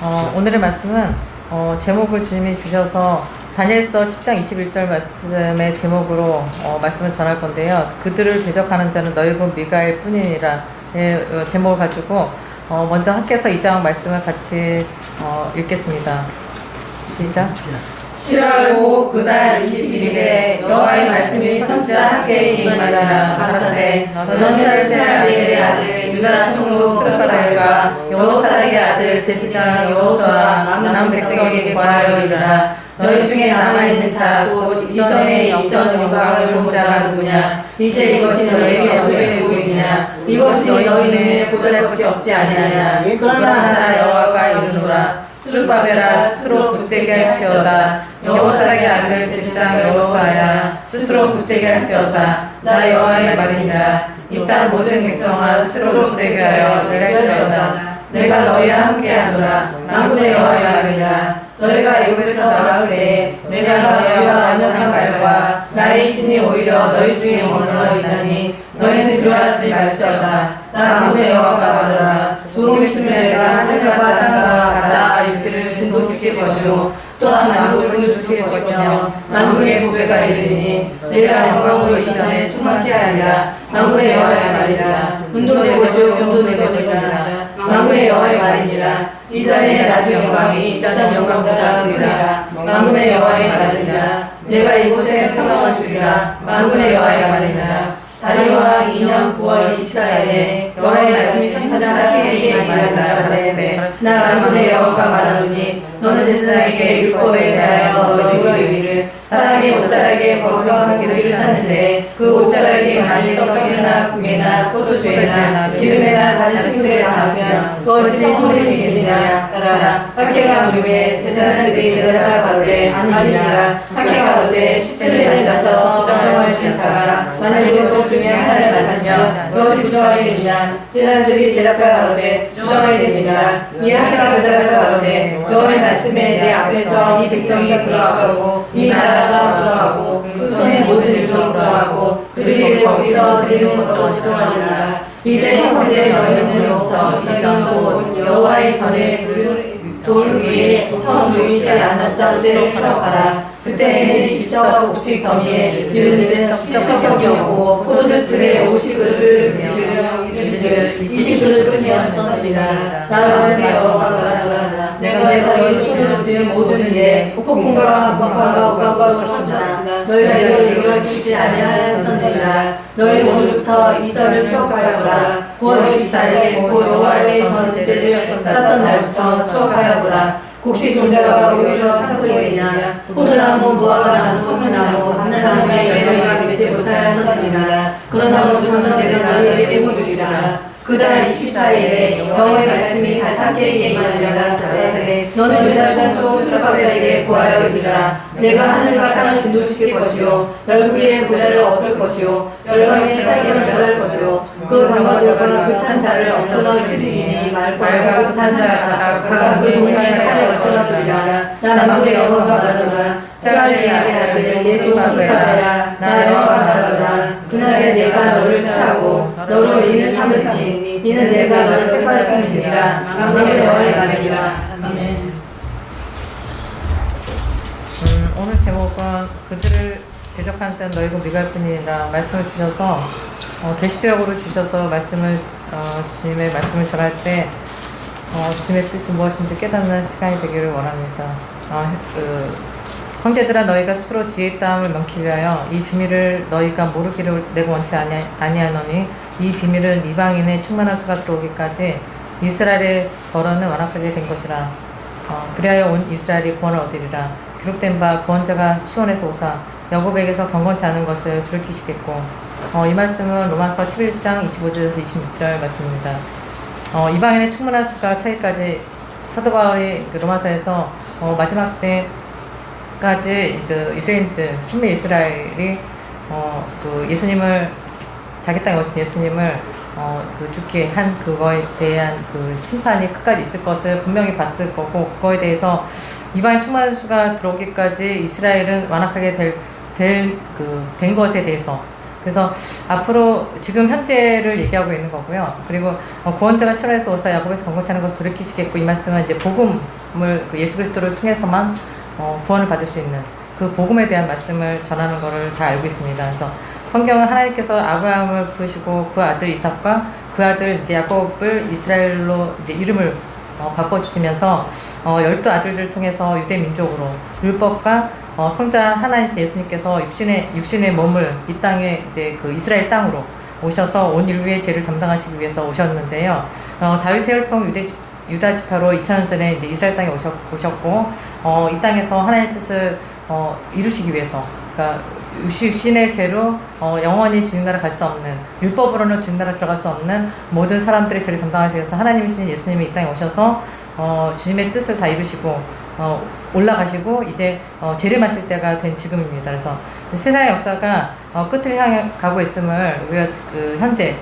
오늘의 말씀은 제목을 주님이 주셔서 다니엘서 10장 21절 말씀의 제목으로 말씀을 전할 건데요. 그들을 대적하는 자는 너희 곧 미가엘 뿐이니라 제목을 가지고 먼저 학개서 2장 말씀을 같이 읽겠습니다. 시작. 7월 5 그달 21일에 여호와의 말씀이 선지자 학개에게 임하니라. 가라사대 너는 이스라엘의 아들 유다 총독 스룹바벨과 여호사닥의 아들 대제사장 여호수아와 남 백성에게 고하여 이르라. 너희 중에 남아있는 자 곧 이전에 이전 영광을 본 자가 누구냐? 이제 이것이 너희에게 어떻게 보이느냐? 이것이 너희 눈에 보잘 것이 없지 아니하냐? 그러나 나 여호와가 이르노라. 스룹바벨아 스스로 굳세게 할지어다. 여호사닥의 아들 대제사장 여호수아야 스스로 굳세게 할지어다. 나 여호와의 말이니라. 이 땅 모든 백성아 스스로 굳세게 하여 일할지어다. 내가 너희와 함께하노라. 만군의 여호와의 말이니라. 너희가 애굽에서 나올 때에 내가 너희와 언약한 말과 나의 신이 오히려 너희 중에 머물러 있나니 너희는 두려워하지 말지어다. 나 만군의 여호와가 말하노라. 도움 있으면 내가 하늘과 땅과 바다 육지를 진동시킬 것이요 또한 만국을 주실 것이며 만군의 보배가 이르니 내가 영광으로 이전에 충만케 하리라. 만군의 여호와의 말이라. 돈도 내 것이요 금도 내 것이라. 만군의 여호와의 말이니라. 이전에 나중 영광이 이전 영광보다 크리라. 만군의 여호와의 말이니라. 내가 이곳에 평강을 주리라. 만군의 여호와의 말이니라. 다리와 2년 9월 24일에 여호와의 말씀이 선지자 학개에게 임하니라. 나 만군의 여호와가 말하노니 너는 제사장에게 율법에 대하여 너희로 이르기를 사람이 옷자락에 거룩한 기름을 샀는데 그 옷자락에 만일 떡값이나 국에나 포도주에나 기름에나 다른 식물에 닿으면 그것이 성물이 되느냐 하라. 학개가 물음에 제사장들이 대답하여 가로되 아니니라. 학개가 가로되 시체를 짜서 부정할 자가 만일 이것도 중에 하나를 만지면 그것이 부정하게 되느냐. 제사장들이 대답하여 가로되 부정하게 되느니라. 이 학개가 대답하여 가로되 여호와의 말씀에 내 앞에서 이 백성이 돌아가고 이 나라가 돌아가고 그 손의 모든 일도 돌아가고 그들이 거기서 드리는 것도 부정하니라. 이제 형제들 너희는 들어오서 이전 여호와의 전에 돌 위에 처음 유인지 않았던 때를 추억하라. 그때는 시석 옥식 더미에 기름진 석석이었고 포도주 틀에 50그릇을 이르듯 20그릇뿐이었느니라. 나는 여호와가 말하노라. 내가 너희 손으로 지은 모든 일에 폭풍과 공파가 오가고 쳤으나 너희가 이걸 끼지 아니하였느니라. 너희 오늘부터 이전을 추억하여보라. 9월 24일에 곧 여호와의 전제를 쌓던 날부터 추억하여보라. 혹시 존재가 오히려 산불이냐? 포도나무, 무화과나무, 소주나무, 감나나무의 열매가 되지 못하였느니라. 그러나 오늘부터는 내가 너희에게 보여주리라. 그달 24일에 여호와의 말씀이 다시 학개에게 임하니라. 너는 유다 총독 스룹바벨에게 고하여 이르라. 내가 하늘과 땅을 진동시킬 것이요 열국의 보좌를 얻을 것이요 열방의 사기를 멸할 것이요 그 병거들과 급한 자를 엎드러뜨리니 말과 급한 자가 각각 그 동산의 칼에 엎드러지리라. 나 만군의 여호와가 말하노라. 세라의 아들 내 종 스룹바벨아 나 여호와가 말하노라. 그날에 내가 너를 취하고 너로 인을 삼으리니 이는 내가 너를 택하였음이니라. 만군의 여호와의 말이니라. 아멘. 오늘 제목은 그들을 대적하는 자는 너희 곧 미가엘 뿐이니라 말씀을 주셔서 계시적으로 주셔서 말씀을 주님의 말씀을 전할 때 주님의 뜻이 무엇인지 깨닫는 시간이 되기를 원합니다. 형제들아 너희가 스스로 지혜 있다함을 명키 위하여 이 비밀을 너희가 모르기를 내가 원치 아니하노니 이 비밀은 이방인의 충만한 수가 들어오기까지 이스라엘의 거론은 완악하게 된 것이라. 그리하여 온 이스라엘이 구원을 얻으리라. 기록된 바 구원자가 시온에서 오사 야곱에게서 경건치 않은 것을 돌이키시겠고. 이 말씀은 로마서 11장 25절에서 26절 말씀입니다. 이방인의 충만한 수가 차기까지 사도 바울이 로마서에서 마지막 때까지 그 유대인들 선미 이스라엘이 그 예수님을 자기 땅에 오신 예수님을 그 죽게 한 그거에 대한 그 심판이 끝까지 있을 것을 분명히 봤을 거고 그거에 대해서 이방인 충만한 수가 들어오기까지 이스라엘은 완악하게 된 것에 대해서 그래서 앞으로 지금 현재를 얘기하고 있는 거고요. 그리고 구원자가 실화에서 오사 야곱에서 번거타는 것을 돌이키시겠고, 이 말씀은 이제 복음을 그 예수 그리스도를 통해서만 구원을 받을 수 있는 그 복음에 대한 말씀을 전하는 것을 다 알고 있습니다. 그래서 성경은 하나님께서 아브라함을 부르시고 그 아들 이삭과 그 아들 이제 야곱을 이스라엘로 이제 이름을 바꿔주시면서 12아들들을 통해서 유대 민족으로 율법과 성자 하나님 예수님께서 육신의 몸을 이 땅에 이제 그 이스라엘 땅으로 오셔서 온 인류의 죄를 담당하시기 위해서 오셨는데요. 다윗의 혈통 유다 지파로 2000년 전에 이제 이스라엘 땅에 오셨고 이 땅에서 하나님의 뜻을 이루시기 위해서, 그러니까 육신의 죄로 영원히 주님 나라 갈 수 없는, 율법으로는 주님 나라 들어갈 수 없는 모든 사람들의 죄를 담당하시기 위해서 하나님이신 예수님이 이 땅에 오셔서 주님의 뜻을 다 이루시고 올라가시고 이제 재림하실 때가 된 지금입니다. 그래서 세상의 역사가 끝을 향해 가고 있음을 우리가 그 현재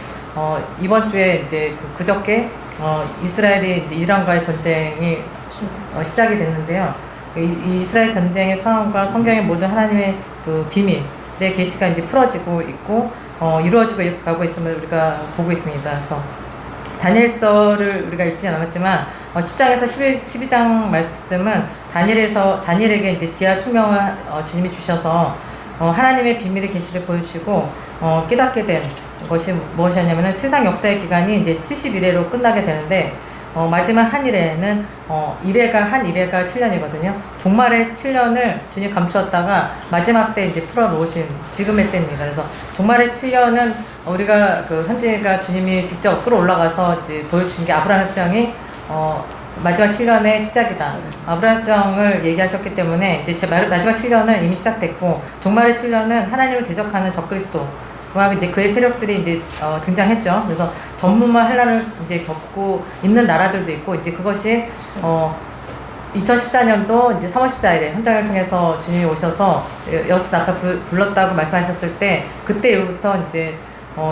이번 주에 이제 그저께 이스라엘이 이란과의 전쟁이 시작이 됐는데요. 이 이스라엘 전쟁의 상황과 성경의 모든 하나님의 그 비밀의 계시가 이제 풀어지고 있고 이루어지고 가고 있음을 우리가 보고 있습니다. 그래서 다니엘서를 우리가 읽지는 않았지만 10장에서 12장 말씀은 다니엘에게 이제 지하 총명을 주님이 주셔서 하나님의 비밀의 계시를 보여주시고 깨닫게 된 것이 무엇이었냐면은 세상 역사의 기간이 이제 70일에로 끝나게 되는데 마지막 한 일에는 한 일회가 7년이거든요. 종말의 7년을 주님 감추었다가 마지막 때 이제 풀어놓으신 지금의 때입니다. 그래서 종말의 7년은 우리가 그 현재가 주님이 직접 끌어올라가서 이제 보여주신 게 아브라함 협정이 마지막 7년의 시작이다. 아브라함 협정을 얘기하셨기 때문에 이제 마지막 7년은 이미 시작됐고, 종말의 7년은 하나님을 대적하는 적그리스도 이제 그의 세력들이 이제 등장했죠. 그래서 전무만 환란을 이제 겪고 있는 나라들도 있고, 이제 그것이 2014년도 이제 3월 14일에 현장을 통해서 주님이 오셔서 여섯 나팔 불렀다고 말씀하셨을 때, 그때 이후부터 이제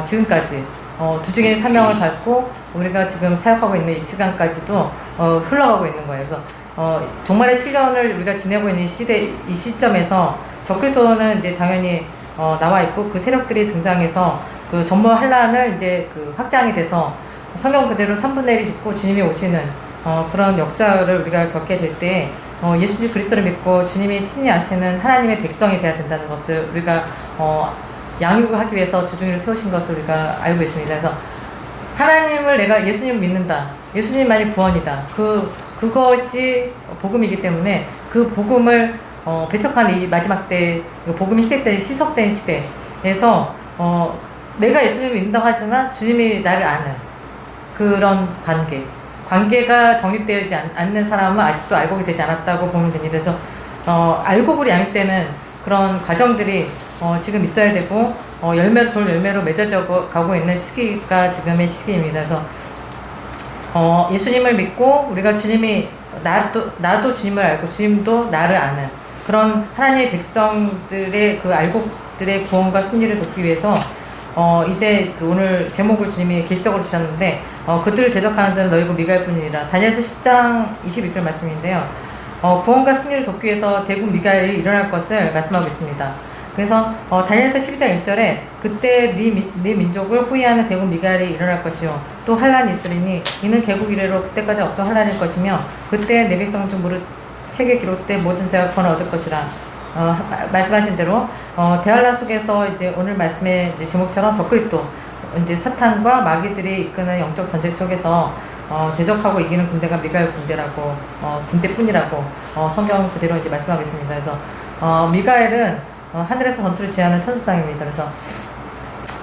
지금까지 주중의 사명을 받고 우리가 지금 사역하고 있는 이 시간까지도 흘러가고 있는 거예요. 그래서 종말의 7년을 우리가 지내고 있는 이 시점에서 적그리스도는 이제 당연히 나와 있고 그 세력들이 등장해서 그 전무 환란을 이제 그 확장이 돼서 성경 그대로 3분의 1이 죽고 주님이 오시는 그런 역사를 우리가 겪게 될 때 예수 그리스도를 믿고 주님이 친히 아시는 하나님의 백성이 되어야 된다는 것을 우리가 양육을 하기 위해서 주중일을 세우신 것을 우리가 알고 있습니다. 그래서 하나님을 내가 예수님을 믿는다. 예수님만이 구원이다. 그것이 복음이기 때문에 그 복음을 배척하는 이 마지막 때 복음이 희석된 시대에서 내가 예수님을 믿는다고 하지만 주님이 나를 아는 그런 관계가 정립되지 않는 사람은 아직도 알곡이 되지 않았다고 보면 됩니다. 그래서 알곡으로 양육되는 그런 과정들이 지금 있어야 되고 열매로 맺어져 가고 있는 시기가 지금의 시기입니다. 그래서 예수님을 믿고 우리가 주님이 나도 주님을 알고 주님도 나를 아는 그런 하나님의 백성들의 그 알곡들의 구원과 승리를 돕기 위해서 이제 그 오늘 제목을 주님이 계시적으로 주셨는데 그들을 대적하는 자는 너희고 미가엘뿐이니라. 다니엘서 10장 21절 말씀인데요. 구원과 승리를 돕기 위해서 대군 미가엘이 일어날 것을 말씀하고 있습니다. 그래서 다니엘서 12장 1절에 그때 네 민족을 후위하는 대군 미가엘이 일어날 것이요 또 환란이 있으리니 이는 개국 이래로 그때까지 없던 환란일 것이며 그때 내 백성 중 무릇 책에 기록된 모든 자가 구원을 얻을 것이라. 말씀하신 대로 대환란 속에서 이제 오늘 말씀의 이제 제목처럼 적그리스도 이제 사탄과 마귀들이 이끄는 영적 전쟁 속에서 대적하고 이기는 군대가 미가엘 군대라고 군대뿐이라고 성경 그대로 이제 말씀하고 있습니다. 그래서 미가엘은 하늘에서 전투를 지휘하는 천사장입니다. 그래서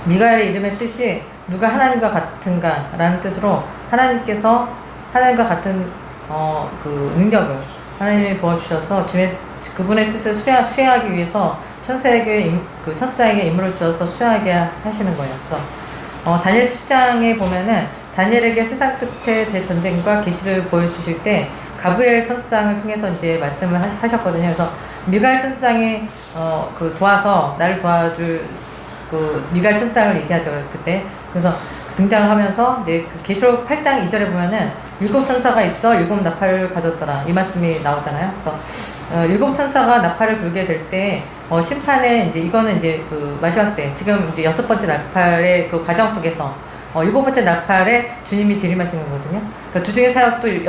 미가엘의 이름의 뜻이 누가 하나님과 같은가라는 뜻으로 하나님께서 하나님과 같은 그 능력을 하나님이 부어주셔서 그분의 뜻을 수행하기 위해서 천사에게 임무를 주셔서 수행하게 하시는 거예요. 그래서 다니엘 10장에 보면은 다니엘에게 세상 끝의 대전쟁과 계시를 보여주실 때 가브리엘 천사장을 통해서 이제 말씀을 하셨거든요. 그래서 미가엘 천사장이 도와서 나를 도와줄 그 미가엘 천사장을 얘기하죠. 그때 그래서 등장을 하면서 이제 그 계시록 8장 2절에 보면은 일곱 천사가 있어 일곱 나팔을 가졌더라 이 말씀이 나오잖아요. 그래서 일곱 천사가 나팔을 불게 될 때 심판에 이제 이거는 이제 그 마지막 때 지금 이제 여섯 번째 나팔의 그 과정 속에서 일곱 번째 나팔에 주님이 재림하시는 거거든요. 그러니까 주중의 사역도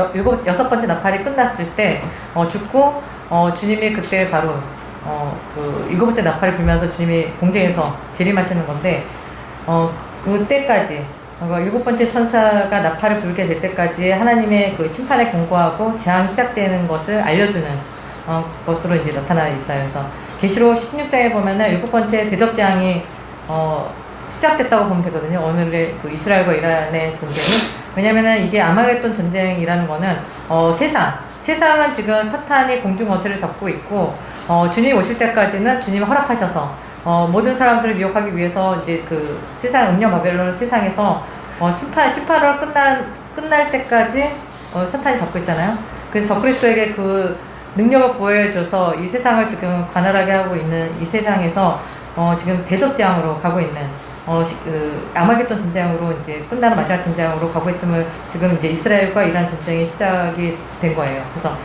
여섯 번째 나팔이 끝났을 때 죽고 주님이 그때 바로 그 일곱 번째 나팔을 불면서 주님이 공중에서 재림하시는 건데 그때까지 일곱 번째 천사가 나팔을 불게 될 때까지 하나님의 그 심판에 경고하고 재앙이 시작되는 것을 알려주는 것으로 이제 나타나 있어요. 그래서 계시록 16장에 보면은 일곱 번째 대접 재앙이 시작됐다고 보면 되거든요. 오늘의 그 이스라엘과 이란의 전쟁이. 왜냐면은 이게 아마겟돈 전쟁이라는 거는 세상은 지금 사탄이 공중 권세를 잡고 있고 주님 오실 때까지는 주님이 허락하셔서 모든 사람들을 미혹하기 위해서 이제 그 세상 음녀 바벨론 세상에서 심판으로 끝날 때까지 사탄이 잡고 있잖아요. 그래서 적그리스도에게 그 능력을 부여해줘서 이 세상을 지금 관할하게 하고 있는 이 세상에서 지금 대접재앙으로 가고 있는 그 아마겟돈 전쟁으로 이제 끝나는 마지막 전쟁으로 가고 있음을 지금 이제 이스라엘과 이란 전쟁이 시작이 된 거예요. 그래서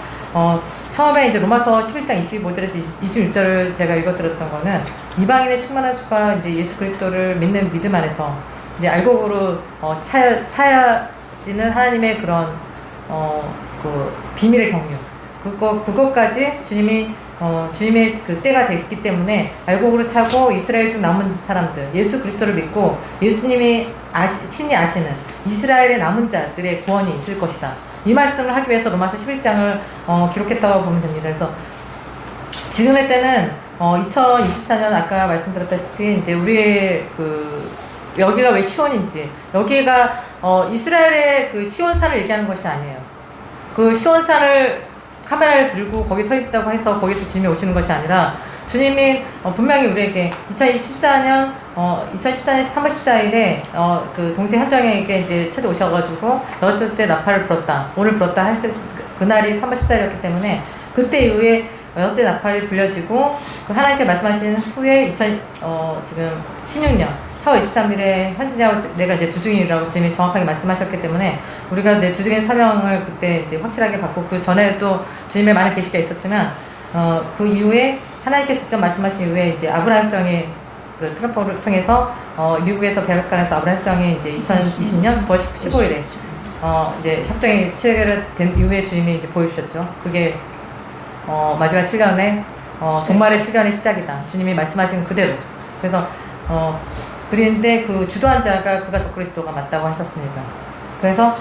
처음에 이제 로마서 11장 25절에서 26절을 제가 읽어드렸던 거는 이방인의 충만한 수가 이제 예수 그리스도를 믿는 믿음 안에서 이제 알곡으로 차여지는 하나님의 그런 그 비밀의 경륜 그것까지 주님의 그 때가 됐기 때문에 알곡으로 차고 이스라엘 중 남은 사람들 예수 그리스도를 믿고 예수님이 친히 아시는 이스라엘의 남은 자들의 구원이 있을 것이다. 이 말씀을 하기 위해서 로마서 11장을 기록했다고 보면 됩니다. 그래서 지금의 때는 2024년 아까 말씀드렸다시피 이제 우리의 그 여기가 왜 시온인지 여기가 이스라엘의 그 시온산을 얘기하는 것이 아니에요. 그 시온산을 카메라를 들고 거기 서 있다고 해서 거기서 주님이 오시는 것이 아니라 주님이 분명히 우리에게 2014년 3월 14일에 그 동생 현정에게 이제 찾아오셔가지고 여섯 째 나팔을 불었다. 오늘 불었다 했을 그날이 3월 14일이었기 때문에 그때 이후에 여섯째 나팔이 불려지고 그 하나님께 말씀하신 후에 지금 16년 4월 23일에 현진이하고 내가 이제 주중이라고 주님이 정확하게 말씀하셨기 때문에 우리가 내 주중의 사명을 그때 이제 확실하게 받고 그 전에 또 주님의 많은 계시가 있었지만 그 이후에 하나님께서 직접 말씀하신 이후에 이제 아브라함 협정이 그 트럼프를 통해서 미국에서 백악관에서 아브라함 협정이 이제 2020년 9월 15일에 이제 협정이 체결된 이후에 주님이 이제 보여주셨죠. 그게 마지막 7년에 종말의 7년의 시작이다. 주님이 말씀하신 그대로. 그래서 그런데 그 주도한 자가 그가 적그리스도가 맞다고 하셨습니다. 그래서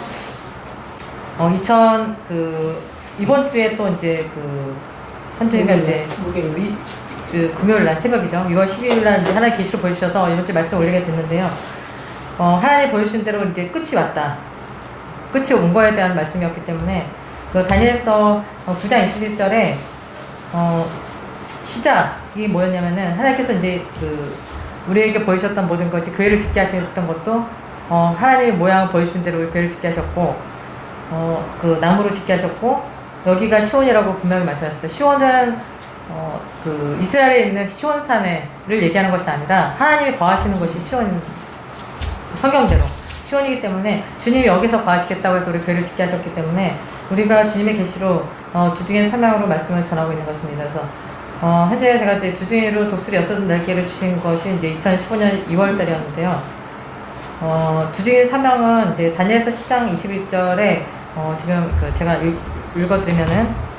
이번 주에 또 이제 그 현재가 이제 그 금요일 날 새벽이죠. 6월 12일 날 이제 하나님 계시로 보여주셔서 이번 주 말씀 올리게 됐는데요. 하나님 보여주신 대로 이제 끝이 왔다. 끝이 온 거에 대한 말씀이었기 때문에 그 다니엘서 9장 21절에 시작이 뭐였냐면은 하나님께서 이제 그 우리에게 보이셨던 모든 것이 교회를 짓게 하셨던 것도 하나님의 모양을 보여주신 대로 교회를 짓게 하셨고 그 나무로 짓게 하셨고 여기가 시온이라고 분명히 말씀하셨어요. 시온은 그 이스라엘에 있는 시온산을 얘기하는 것이 아니라 하나님이 거하시는 곳이 시온 성경대로 시온이기 때문에 주님이 여기서 거하시겠다고 해서 우리 교회를 짓게 하셨기 때문에 우리가 주님의 계시로 주중의 사명으로 말씀을 전하고 있는 것입니다. 그래서 현재 제가 이제 주중으로 독수리 6날개를 주신 것이 이제 2015년 2월 달이었는데요. 주중의 사명은 이제 다니엘서 10장 21절에 지금 그 제가 읽어드리면은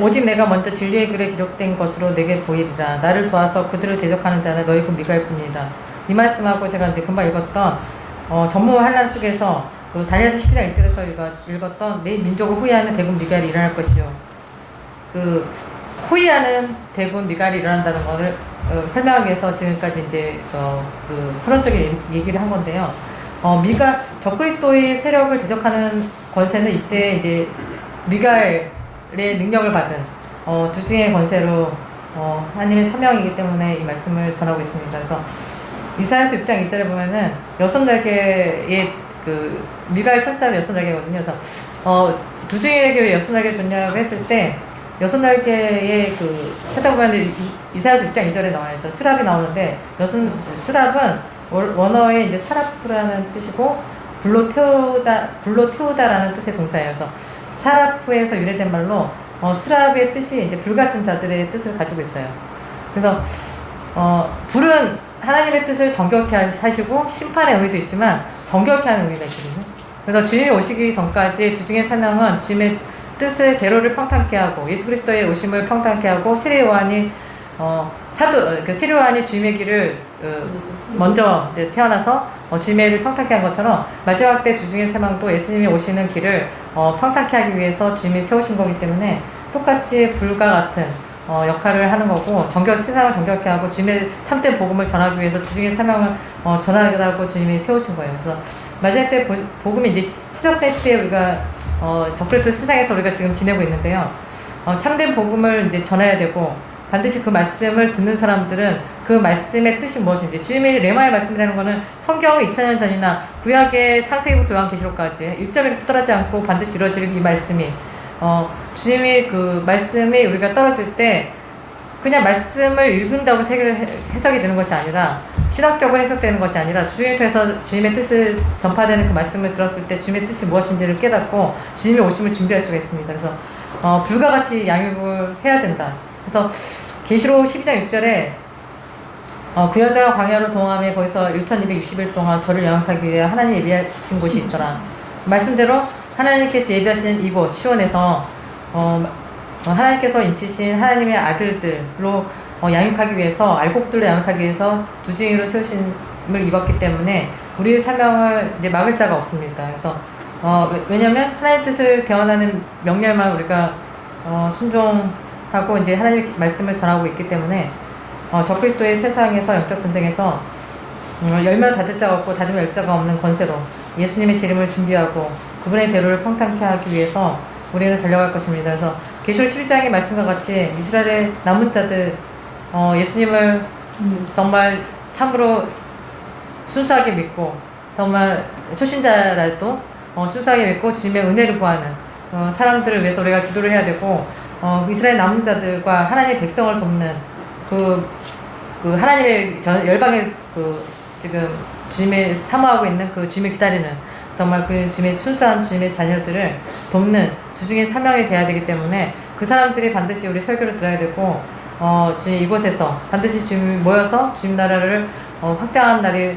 오직 내가 먼저 진리의 글에 기록된 것으로 내게 보이리라. 나를 도와서 그들을 대적하는 자는 너희 그 미가일 뿐이라. 이 말씀하고 제가 이제 금방 읽었던 전무 환란 속에서 그 다니엘서 12장 1절에서 읽었던 내 민족을 호위하는 대군 미가엘이 일어날 것이요. 그 호위하는 대군 미가엘이 일어난다는 것을 설명하기 위해서 지금까지 이제 그 서론적인 얘기를 한 건데요. 적그리스도의 세력을 대적하는 권세는 이 시대에 이제 미가엘의 능력을 받은 주중의 권세로 하나님의 사명이기 때문에 이 말씀을 전하고 있습니다. 그래서 이사야서 6장 2절에 보면은 6날개의 그 미가엘 천사가 6날개거든요. 그래서 주중에게 왜 6날개 줬냐고 했을 때 6날개의 그 찾아보면 이사야서 6장 2절에 나와 있어요. 수랍이 나오는데 수랍은 원어에 이제 사라프라는 뜻이고 불로 태우다라는 뜻의 동사예요. 그래서 사라프에서 유래된 말로 수랍의 뜻이 이제 불같은 자들의 뜻을 가지고 있어요. 그래서 불은 하나님의 뜻을 정결케 하시고 심판의 의미도 있지만 정결케 하는 의미가 있거든요. 그래서 주님이 오시기 전까지 주중의 사명은 주님의 뜻의 대로를 평탄케 하고 예수 그리스도의 오심을 평탄케 하고 세례 요한이 세례 요한이 주님의 길을 먼저 이제 태어나서 주님의 길을 평탄케 한 것처럼 마지막 때 주중의 사명도 예수님이 오시는 길을 평탄케 하기 위해서 주님이 세우신 거기 때문에 똑같이 불과 같은 역할을 하는 거고 세상을 정결케 하고 주님의 참된 복음을 전하기 위해서 주중의 사명을 전하라고 주님이 세우신 거예요. 그래서 마지막 때 복음이 이제 시작된 시대에 우리가 적그리스도 세상에서 우리가 지금 지내고 있는데요. 참된 복음을 이제 전해야 되고 반드시 그 말씀을 듣는 사람들은 그 말씀의 뜻이 무엇인지 주님의 레마의 말씀이라는 것은 성경 2000년 전이나 구약의 창세기부터 요한계시록까지 일자리를 떠나지 않고 반드시 이루어질 이 말씀이 주님이 그 말씀이 우리가 떨어질 때 그냥 말씀을 읽는다고 해석이 되는 것이 아니라 신학적으로 해석되는 것이 아니라 주중을 통해서 주님의 뜻을 전파되는 그 말씀을 들었을 때 주님의 뜻이 무엇인지를 깨닫고 주님의 오심을 준비할 수가 있습니다. 그래서 불과 같이 양육을 해야 된다. 그래서 계시록 12장 6절에 그 여자가 광야로 동함에 거기서 6260일 동안 저를 영접하기 위해 하나님 예비하신 곳이 있더라. 말씀대로 하나님께서 예비하신 이곳 시온에서 하나님께서 인치신 하나님의 아들들로 양육하기 위해서 알곡들로 양육하기 위해서 두징이로 세우심을 입었기 때문에 우리의 사명을 이제 막을 자가 없습니다. 그래서 왜냐하면 하나님 뜻을 대언하는 명령만 우리가 순종하고 이제 하나님의 말씀을 전하고 있기 때문에 적그리스도의 세상에서 영적 전쟁에서 열면 닫을 자가 없고 닫으면 열 자가 없는 권세로 예수님의 재림을 준비하고 그분의 대로를 평탄케 하기 위해서 우리는 달려갈 것입니다. 그래서 계시록 12장의 말씀과 같이 이스라엘의 남은 자들 예수님을 정말 참으로 순수하게 믿고 정말 초신자라도 순수하게 믿고 주님의 은혜를 구하는 사람들을 위해서 우리가 기도를 해야 되고 이스라엘 남은 자들과 하나님의 백성을 돕는 그 하나님의 열방의 지금 주님을 사모하고 있는 그 주님을 기다리는 정말 그 주님의 순수한 주님의 자녀들을 돕는 주중의 사명이 돼야 되기 때문에 그 사람들이 반드시 우리 설교를 들어야 되고 주님 이곳에서 반드시 주님이 모여서 주님 나라를 확장하는 날이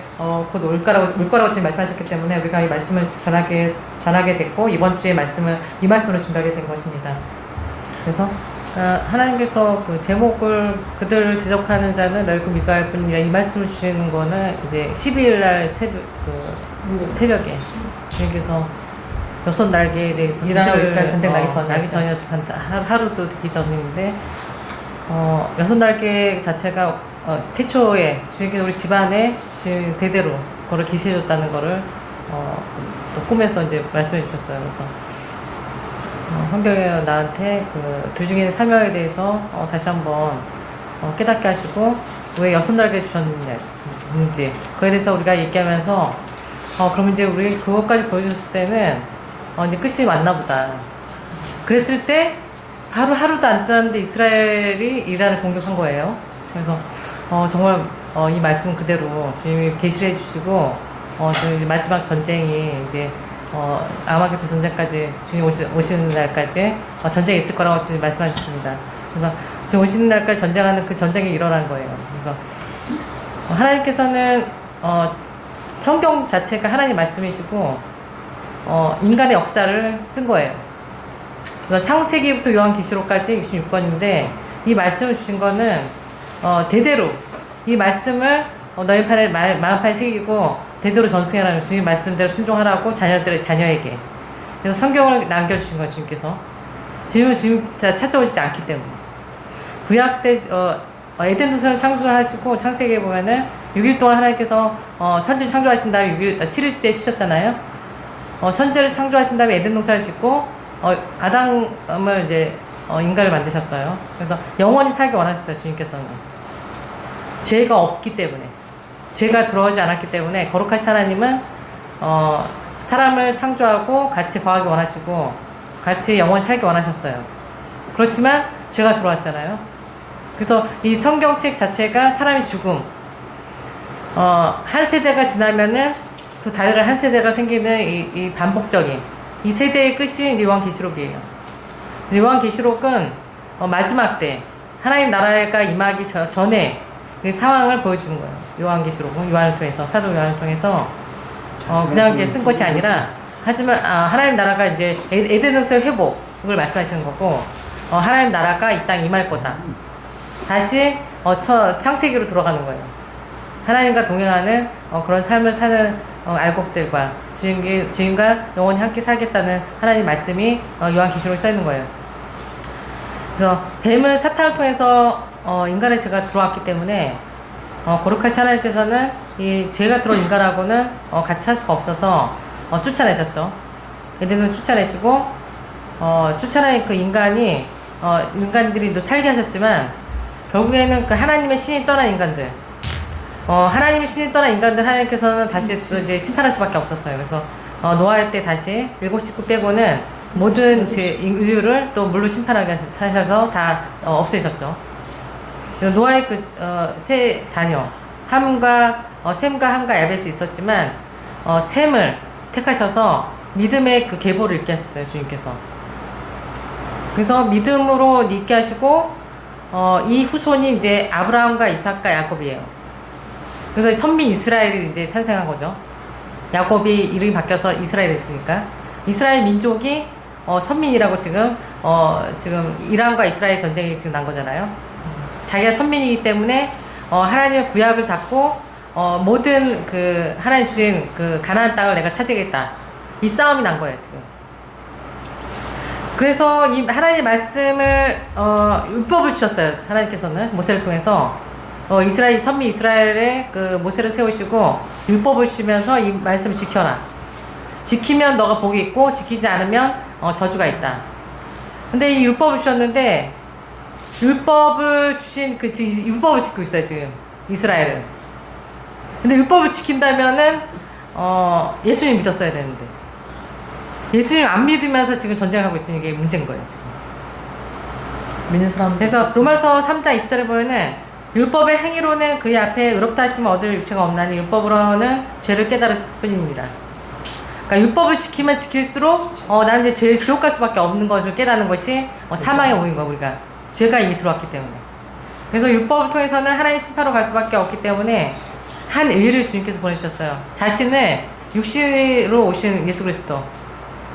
곧 올 거라고 지금 말씀하셨기 때문에 우리가 이 말씀을 전하게 됐고 이번 주에 이 말씀으로 준비하게 된 것입니다. 그래서 하나님께서 그 제목을 그들을 대적하는 자는 너희고 미가할 뿐이라 이 말씀을 주시는 거는 이제 12일 날 새벽에 그래서 여섯 날개에 대해서 이스라엘 전쟁 나기 전에 하루도 되기 전인데 여섯 날개 자체가 태초에 주님께서 우리 집안에 주님 대대로 그걸 계시해줬다는 거를 또 꿈에서 이제 말씀해 주셨어요. 그래서 성경에 나한테 그 두중의 사명에 대해서 다시 한번 깨닫게 하시고 왜 여섯 날개 주셨는지 그에 대해서 우리가 얘기하면서 그럼 이제 우리 그것까지 보여줬을 때는 이제 끝이 왔나 보다. 그랬을 때 하루도 안 지났는데 이스라엘이 이란을 공격한 거예요. 그래서 정말 이 말씀은 그대로 주님이 계시를 해주시고 마지막 전쟁이 이제 아마겟돈 전쟁까지 주님 오시는 날까지 전쟁이 있을 거라고 주님 말씀하셨습니다. 그래서 주님 오시는 날까지 전쟁하는 그 전쟁이 일어난 거예요. 그래서 하나님께서는 성경 자체가 하나님 말씀이시고 인간의 역사를 쓴 거예요. 그래서 창세기부터 요한계시록까지 66권인데 이 말씀을 주신 거는 대대로 이 말씀을 너희 판에 마음판에 새기고 대대로 전승하라는 주님 말씀대로 순종하라고 자녀에게 그래서 성경을 남겨주신 거예요. 주님께서 지금 찾아오시지 않기 때문에 구약 때 에덴 동산을 창조를 하시고 창세기에 보면은 6일 동안 하나님께서 천지를 창조하신 다음에 7일째 쉬셨잖아요. 천지를 창조하신 다음에 에덴 동산을 짓고 아담을 이제 인간을 만드셨어요. 그래서 영원히 살기 원하셨어요. 주님께서는 죄가 없기 때문에 죄가 들어오지 않았기 때문에 거룩하신 하나님은 사람을 창조하고 같이 거하기 원하시고 같이 영원히 살기 원하셨어요. 그렇지만 죄가 들어왔잖아요. 그래서 이 성경책 자체가 사람의 죽음 한 세대가 지나면은 또 다들 한 세대가 생기는 이 반복적인 이 세대의 끝이 이제 요한계시록이에요. 요한계시록은 마지막 때 하나님 나라가 임하기 전에 그 상황을 보여주는 거예요. 요한계시록은 요한을 통해서 사도 요한을 통해서 그냥 이렇게 쓴 것이 아니라 하지만 하나님 나라가 이제 에덴에서의 회복을 말씀하시는 거고 하나님 나라가 이 땅에 임할 거다. 다시 창세기로 돌아가는 거예요. 하나님과 동행하는 그런 삶을 사는 알곡들과 주님과 영원히 함께 살겠다는 하나님 말씀이 요한계시록에 써 있는 거예요. 그래서 뱀은 사탄을 통해서 인간의 죄가 들어왔기 때문에 거룩하신 하나님께서는 이 죄가 들어온 인간하고는 같이 할 수가 없어서 쫓아내셨죠. 에덴을 쫓아내시고 쫓아낸 그 인간들이 또 살게 하셨지만 결국에는 그 하나님의 신이 떠난 인간들 하나님의 신이 떠난 인간들 하나님께서는 다시 또 이제 심판할 수밖에 없었어요. 그래서 노아의 때 다시 7 식구 빼고는 모든 인류를 또 물로 심판하게 하셔서 다 없애셨죠. 그래서 노아의 그 세 자녀 셈과 함과 야벳이 있었지만 셈을 택하셔서 믿음의 그 계보를 읽게 하셨어요. 주님께서. 그래서 믿음으로 읽게 하시고 이 후손이 이제 아브라함과 이삭과 야곱이에요. 그래서 선민 이스라엘이 이제 탄생한 거죠. 야곱이 이름이 바뀌어서 이스라엘이 됐으니까 이스라엘 민족이 선민이라고 지금 이란과 이스라엘 전쟁이 지금 난 거잖아요. 자기가 선민이기 때문에 하나님의 구약을 잡고 모든 그 하나님 주신 그 가나안 땅을 내가 차지하겠다. 이 싸움이 난 거예요 지금. 그래서 이 하나님의 말씀을 율법을 주셨어요. 하나님께서는 모세를 통해서 이스라엘 선민 이스라엘의 그 모세를 세우시고 율법을 주시면서 이 말씀을 지켜라. 지키면 너가 복이 있고 지키지 않으면 저주가 있다. 근데 이 율법을 주셨는데 율법을 주신 율법을 지키고 있어요 지금 이스라엘은. 근데 율법을 지킨다면은 예수님 믿었어야 되는데 예수님 안 믿으면서 지금 전쟁하고 있으니 이게 문제인 거예요 지금. 믿는 사람. 그래서 로마서 3장 20절에 보면은 율법의 행위로는 그의 앞에 의롭다 하심을 얻을 유체가 없나니 율법으로는 죄를 깨달을 뿐이니라. 그러니까 율법을 지키면 지킬수록 나는 이제 지옥 갈 수밖에 없는 것을 깨닫는 것이 사망에 오인 거야. 우리가 죄가 이미 들어왔기 때문에. 그래서 율법을 통해서는 하나님 심판으로 갈 수밖에 없기 때문에 한 의를 주님께서 보내주셨어요. 자신을 육신으로 오신 예수 그리스도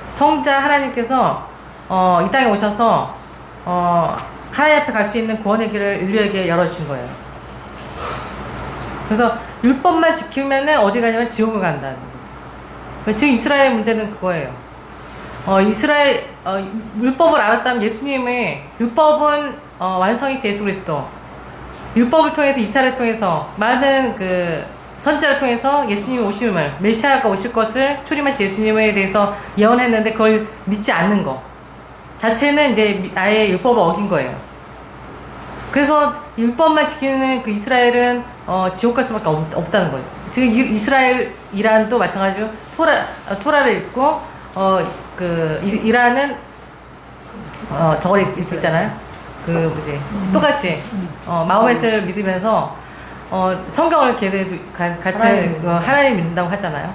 성자 하나님께서 이 땅에 오셔서 하나님 앞에 갈 수 있는 구원의 길을 인류에게 열어주신 거예요. 그래서 율법만 지키면은 어디 가냐면 지옥을 간다는 거죠. 지금 이스라엘의 문제는 그거예요. 율법을 알았다면 예수님의 율법은 완성이신 예수 그리스도. 율법을 통해서 이스라엘을 통해서 많은 그 선지자를 통해서 예수님이 오심을 메시아가 오실 것을 초림하신 예수님에 대해서 예언했는데 그걸 믿지 않는 거 자체는 이제 아예 율법을 어긴 거예요. 그래서 율법만 지키는 그 이스라엘은 지옥 갈 수밖에 없다는 거예요. 지금 이란도 마찬가지로 토라를 읽고 이란은 저걸 읽잖아요. 똑같이 마호메스를 믿으면서 성경을 같은 하나님 믿는다고 하잖아요.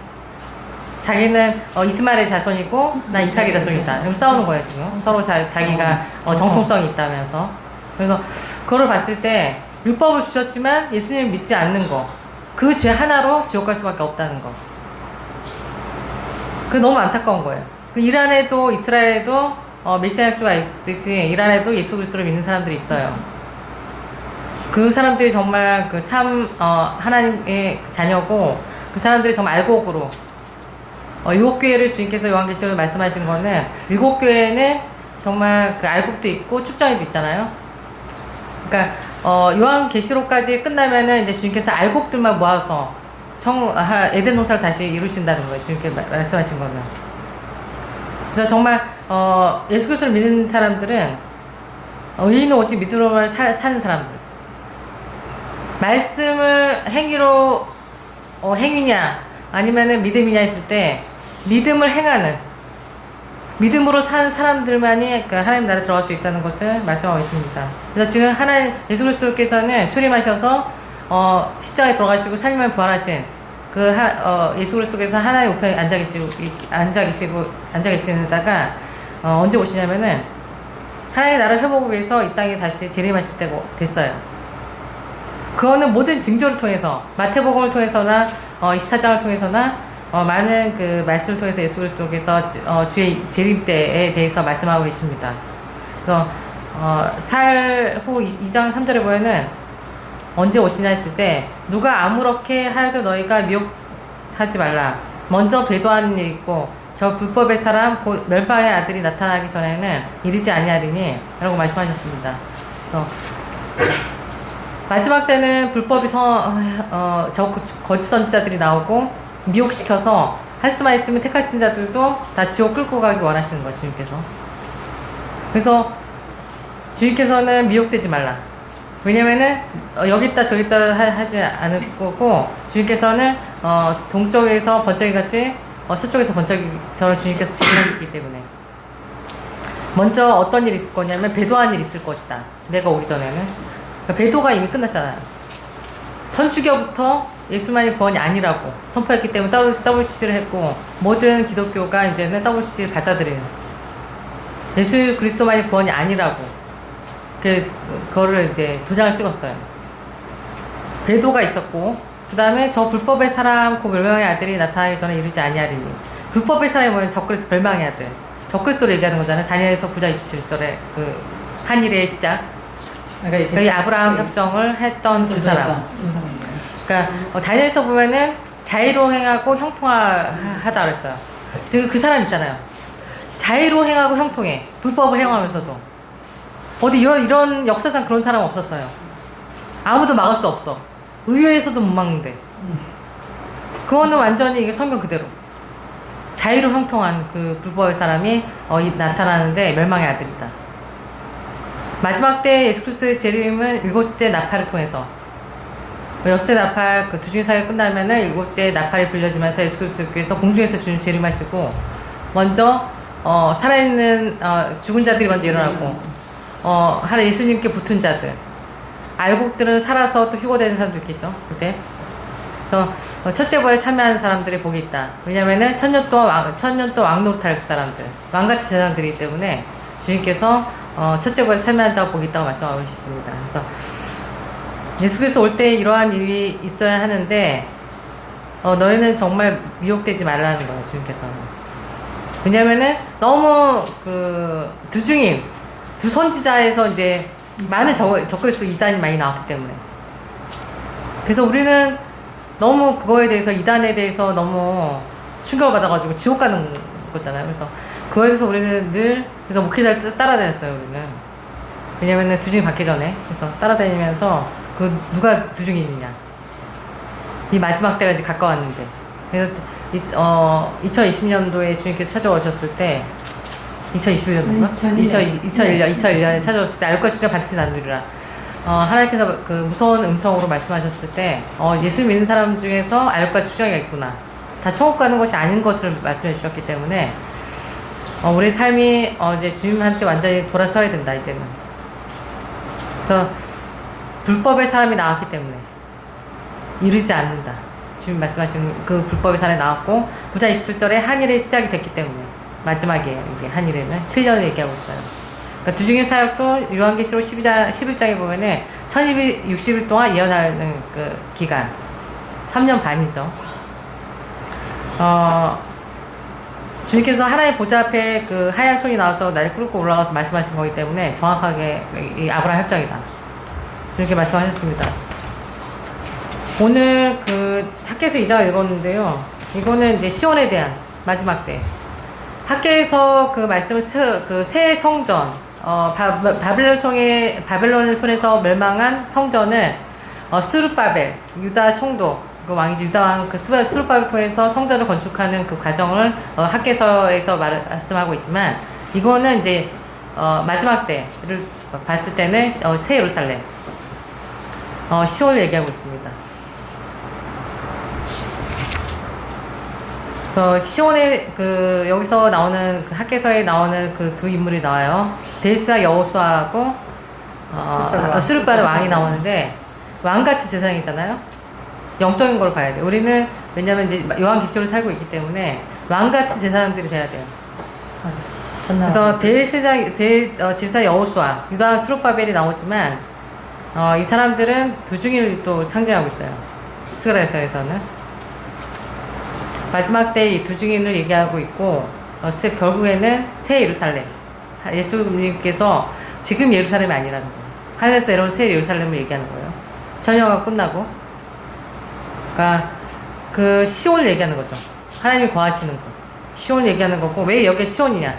자기는 이스마엘의 자손이고 나 이삭의 자손이다. 그럼 싸우는 거예요 지금. 서로 자기가 정통성이 있다면서. 그래서 그거를 봤을 때 율법을 주셨지만 예수님을 믿지 않는 거, 그 죄 하나로 지옥 갈 수밖에 없다는 거. 그게 너무 안타까운 거예요. 그 이란에도 이스라엘에도 메시아주가 있듯이 이란에도 예수 그리스도를 믿는 사람들이 있어요. 그 사람들이 정말 하나님의 자녀고 그 사람들이 정말 알곡으로 7교회를 주님께서 요한계시록에 말씀하신 거는 7교회는 정말 그 알곡도 있고 축전이도 있잖아요. 그러니까 요한계시록까지 끝나면은 이제 주님께서 알곡들만 모아서 에덴 동산을 다시 이루신다는 거예요. 주님께서 말씀하신 거는. 그래서 정말 예수 그리스도를 믿는 사람들은 의인은 오직 믿음으로만 사는 사람들. 말씀을 행위로 행위냐 아니면은 믿음이냐 했을 때 믿음을 행하는 믿음으로 사는 사람들만이 하나님 나라에 들어갈 수 있다는 것을 말씀하고 있습니다. 그래서 지금 예수 그리스도께서는 초림하셔서 십자가에 돌아가시고 3일 만에 부활하신 예수 그리스도께서 하나님 우편에 앉아 계시다가 언제 오시냐면은 하나님의 나라 회복을 위해서 이 땅에 다시 재림하실 때가 됐어요. 그거는 모든 징조를 통해서 마태복음을 통해서나 24장을 통해서나 많은 그 말씀을 통해서 예수 그리스도께서 주의 재림 때에 대해서 말씀하고 계십니다. 그래서 살 후 2장 3절에 보면은 언제 오시냐 했을 때 누가 아무렇게 하여도 너희가 미혹하지 말라. 먼저 배도하는 일이 있고 저 불법의 사람 곧 멸망의 아들이 나타나기 전에는 이르지 아니하리니 라고 말씀하셨습니다. 그래서 마지막 때는 불법이 거짓 선지자들이 나오고 미혹시켜서 할 수만 있으면 택하신 자들도 다 지옥 끌고 가기 원하시는 거예요, 주님께서. 그래서 주님께서는 미혹되지 말라. 왜냐면은 여기 있다 저기 있다 하지 않을 거고, 주님께서는 동쪽에서 번쩍이 같이 서쪽에서 번쩍이처럼 주님께서 재림하셨기 때문에 먼저 어떤 일이 있을 거냐면 배도한 일이 있을 것이다. 내가 오기 전에는. 그러니까 배도가 이미 끝났잖아요. 천주교부터 예수만이 구원이 아니라고 선포했기 때문에 WCC를 했고, 모든 기독교가 이제는 WCC를 받아들여요. 예수 그리스도만이 구원이 아니라고 그거를 이제 도장을 찍었어요. 배도가 있었고, 그 다음에 저 불법의 사람 그 멸망의 아들이 나타나기 전에 이르지 아니하리니. 불법의 사람이 뭐냐면 적그리스도 멸망의 아들, 적그리스도를 얘기하는 거잖아요. 다니엘서 9장 27절에 그 한일의 시작, 그러니까 이 아브라함 협정을 했던 그 사람. 그러니까 다니엘서 보면은 자의로 행하고 형통하다 그랬어요. 지금 그 사람 있잖아요. 자의로 행하고 형통해. 불법을 행하면서도. 어디 이런 역사상 그런 사람 없었어요. 아무도 막을 수 없어. 의회에서도 못 막는데. 그거는 완전히 이게 성경 그대로. 자의로 형통한 그 불법의 사람이 나타나는데 멸망의 아들이다. 마지막 때 예수 그리스도의 재림은 7째 나팔을 통해서, 6째 나팔 그 두중의 사역이 끝나면은 7째 나팔이 불려지면서 예수 그리스도께서 공중에서 주님 재림하시고, 먼저 살아있는 죽은 자들이 먼저 일어나고, 하나 예수님께 붙은 자들, 알곡들은 살아서 또 휴거되는 사람도 있겠죠, 그때. 그래서 첫째 부활에 참여하는 사람들의 복이 있다. 왜냐면은 천년 동안 왕노릇할 사람들, 왕같은 제사장들이기 때문에 주님께서 첫째 부활에 참여한 자가 복이 있다고 말씀하고 계십니다. 그래서 예수께서 올 때 이러한 일이 있어야 하는데, 너희는 정말 미혹되지 말라는 거예요, 주님께서는. 왜냐면은 너무 두 증인, 두 선지자에서 이제 많은 적그리스도 이단이 많이 나왔기 때문에. 그래서 우리는 너무 그거에 대해서, 이단에 대해서 너무 충격을 받아가지고 지옥 가는 거잖아요. 그래서 그거에 대해서 우리는 늘, 그래서 목회자를 따라다녔어요, 우리는. 왜냐면은 두중이 받기 전에. 그래서 따라다니면서 누가 두중이냐. 이 마지막 때가 이제 가까웠는데. 그래서 2020년도에 주님께서 찾아오셨을 때, 2021년도인가? 2001년에 찾아오셨을 때, 알과 주장 반드시 나누리라. 하나님께서 그 무서운 음성으로 말씀하셨을 때, 예수 믿는 사람 중에서 알과 주장이 있구나. 다 천국 가는 것이 아닌 것을 말씀해 주셨기 때문에, 우리 삶이 이제 주님한테 완전히 돌아서야 된다, 이제는. 그래서 불법의 사람이 나왔기 때문에 이르지 않는다. 주님 말씀하신 그 불법의 사람이 나왔고, 9장 27절에 한일의 시작이 됐기 때문에 마지막이에요. 이게 한일에는 7년을 얘기하고 있어요. 그러니까 두중의 사역도 요한계시록 11장에 보면은 1260일 동안 예언하는 그 기간, 3년 반이죠. 주님께서 하나의 보좌 앞에 그 하얀 손이 나와서 나를 끌고 올라가서 말씀하신 거기 때문에 정확하게 이 아브라함 협정이다. 이렇게 말씀하셨습니다. 오늘 그 학개에서 2장을 읽었는데요. 이거는 이제 시온에 대한 마지막 때. 학개에서 그 말씀을 새 성전, 바벨론 손에서 멸망한 성전을 스룹바벨, 유다 총독, 그 왕이죠. 유다 왕 그 스룹바벨을 통해서 성전을 건축하는 그 과정을 학개서에서 말씀하고 있지만, 이거는 이제 마지막 때를 봤을 때는 새 예루살렘, 시온을 얘기하고 있습니다. 그래서 시온에 여기서 나오는 그 학개서에 나오는 그 두 인물이 나와요. 데스와 여호수아하고 스룹바벨 왕이 나오는데, 왕같은 세상이잖아요. 영적인 걸 봐야 돼. 우리는 왜냐면 이제 요한계시록을 살고 있기 때문에 왕같은 제사장들이 돼야 돼요. 그래서 제사 여호수아, 유다 수룹바벨이 나오지만 이 사람들은 두 증인을 또 상징하고 있어요. 스가랴서에서는 마지막 때 이 두 증인을 얘기하고 있고 결국에는 새 예루살렘, 예수님께서 지금 예루살렘이 아니라는 거예요. 하늘에서 내려온 새 예루살렘을 얘기하는 거예요. 전혀가 끝나고, 그러니까 그 시온을 얘기하는 거죠. 하나님이 거하시는 거, 시온 얘기하는 거고. 왜 여기에 시온이냐?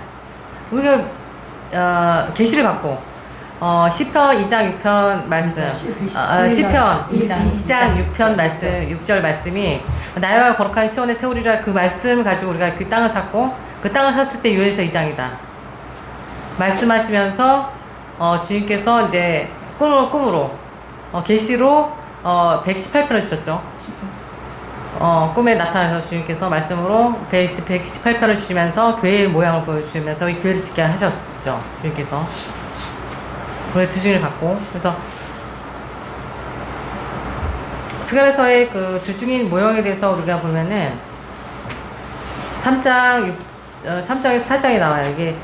우리가 계시를 받고 시편 2장 6편 말씀, 시편 2장 6편 말씀, 6절 말씀이 나와 거룩한 시온에 세우리라, 그 말씀을 가지고 우리가 그 땅을 샀고, 그 땅을 샀을 때 요에서 2장이다 말씀하시면서 주님께서 이제 꿈으로 계시로 118편을 주셨죠. 꿈에 나타나서 주님께서 말씀으로 118편을 주시면서 교회의 모양을 보여주시면서 이 교회를 짓게 하셨죠. 주님께서. 그래서 두 증인을 받고, 그래서 스가랴서의 그 두 증인 모형에 대해서 우리가 보면은 3장에서 4장이 나와요. 이게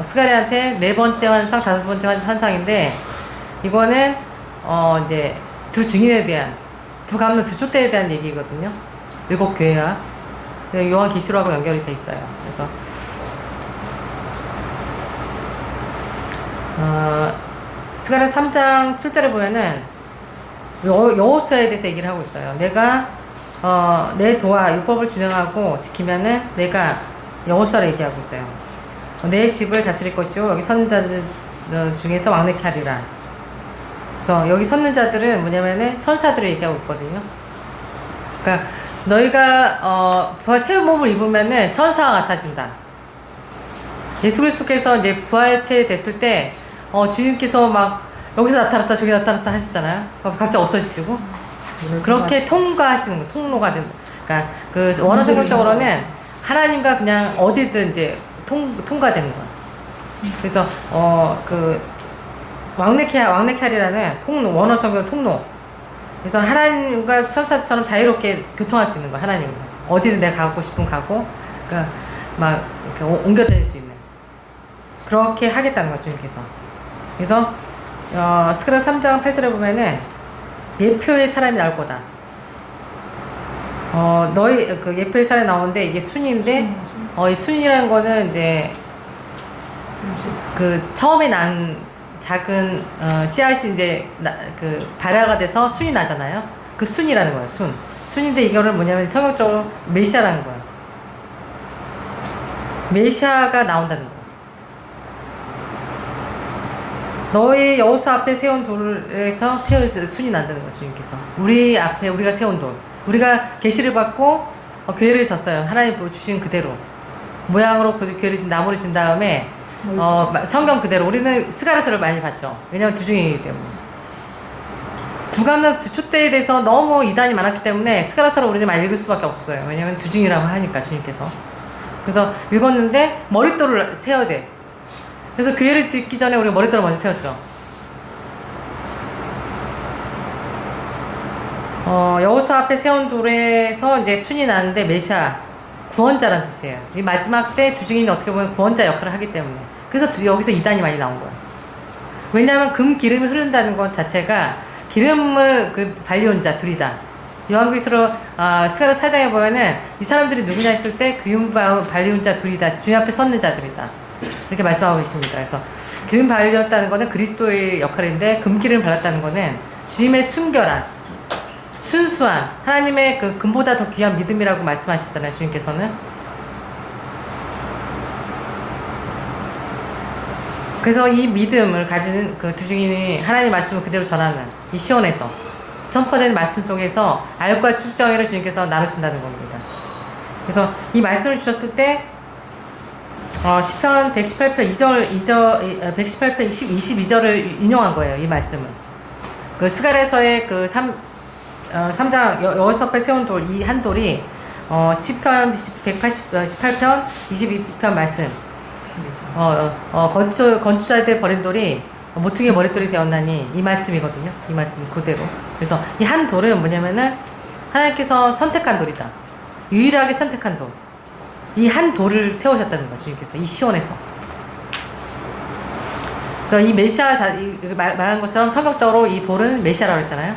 스가랴한테 네 번째 환상, 다섯 번째 환상인데, 이거는 이제 두 증인에 대한, 두 감는 두 촛대에 대한 얘기거든요. 7교회와 요한계시록하고 연결이 돼 있어요. 그래서 스가랴 3장 7절에 보면은 여호수아에 대해서 얘기를 하고 있어요. 내가 내 도와 율법을 준행하고 지키면은 내가 여호수아를 얘기하고 있어요. 내 집을 다스릴 것이요 여기 섰는 자들 중에서 왕래케 하리라. 그래서 여기 섰는 자들은 뭐냐면은 천사들을 얘기하고 있거든요. 그러니까 너희가 부활 새 몸을 입으면은 천사와 같아진다. 예수 그리스도께서 이제 부활체 됐을 때 주님께서 막 여기서 나타났다 저기 나타났다 하시잖아요. 갑자기 없어지시고 그렇게 통과하시는 거, 통로가 된. 그러니까 그 원어 성경적으로는 하나님과 그냥 어디든 이제 통과되는 거야. 그래서 그 왕래케하리라는 통로, 원어 성경 통로. 그래서 하나님과 천사처럼 자유롭게 교통할 수 있는 거야. 하나님과 어디든 내가 가고 싶으면 가고, 그러니까 막 이렇게 옮겨 다닐 수 있는, 그렇게 하겠다는 거죠, 주님께서. 그래서 스가랴 3장 8절에 보면은 예표의 사람이 나올 거다. 너희 그 예표의 사람이 나오는데 이게 순인데, 이 순이라는 거는 이제 그 처음에 난 작은 씨앗이 이제 그 발화가 돼서 순이 나잖아요. 그 순이라는 거예요. 순인데 이거를 뭐냐면 성경적으로 메시아라는 거예요. 메시아가 나온다는 거예요. 너희 여호수 앞에 세운 돌에서 순이 난다는 거예요. 주님께서 우리 앞에 우리가 세운 돌, 우리가 계시를 받고 교회를 졌어요. 하나님 주신 그대로 모양으로 그 교회를 나무를 진 다음에 성경 그대로 우리는 스가랴서를 많이 봤죠. 왜냐면 두 증인이기 때문에. 두 감는 두 촛대에 대해서 너무 이단이 많았기 때문에 스가랴서를 우리는 많이 읽을 수밖에 없어요. 왜냐면 두 증이라고 하니까 주님께서. 그래서 읽었는데 머릿돌을 세워야 돼. 그래서 교회를 짓기 전에 우리가 머릿돌을 먼저 세웠죠. 여호수 앞에 세운 돌에서 이제 순이 나는데 메시아, 구원자라는 뜻이에요. 이 마지막 때 두 증인이 어떻게 보면 구원자 역할을 하기 때문에. 그래서 여기서 이단이 많이 나온 거예요. 왜냐하면 금 기름이 흐른다는 것 자체가 기름을 발려온 자 둘이다. 요한계시록 스가랴 4장에 보면은 이 사람들이 누구냐 했을 때 기름 발려온 자 둘이다. 주님 앞에 섰는 자들이다. 이렇게 말씀하고 계십니다. 그래서 기름 발렸다는 거는 그리스도의 역할인데 금기름 발랐다는 거는 주님의 순결한, 순수한 하나님의 그 금보다 더 귀한 믿음이라고 말씀하시잖아요. 주님께서는. 그래서 이 믿음을 가진 그 두 증인이 하나님 말씀을 그대로 전하는 이 시온에서 선포된 말씀 속에서 알과 축정회를 주님께서 나누신다는 겁니다. 그래서 이 말씀을 주셨을 때 시편 118편 118편 22절을 인용한 거예요. 이 말씀을. 그 스가랴서의 그 3장 여호수 앞에 세운 돌, 이 한 돌이 시편 118편 22편 말씀. 건축자들 버린 돌이 모퉁이의 머릿돌이 되었나니 이 말씀이거든요. 이 말씀 그대로. 그래서 이 한 돌은 뭐냐면은 하나님께서 선택한 돌이다. 그래서 이 말씀을 주셨을 때 118편 22절을 인용한 거예요. 이 말씀을. 그 스가랴서의 그 3장 여호수 앞에 세운 돌, 이 한 돌이 시편 118편 22편 말씀. 건축자들 버린 돌이 모퉁이의 머릿돌이 되었나니 이 말씀이 그대로. 그래서 이 한 돌은 뭐냐면은 하나님께서 선택한 돌이다. 유일하게 선택한 돌. 이 한 돌을 세우셨다는 거죠, 주님께서. 이 시온에서. 그래서 이 메시아, 말한 것처럼 성경적으로 이 돌은 메시아라고 했잖아요.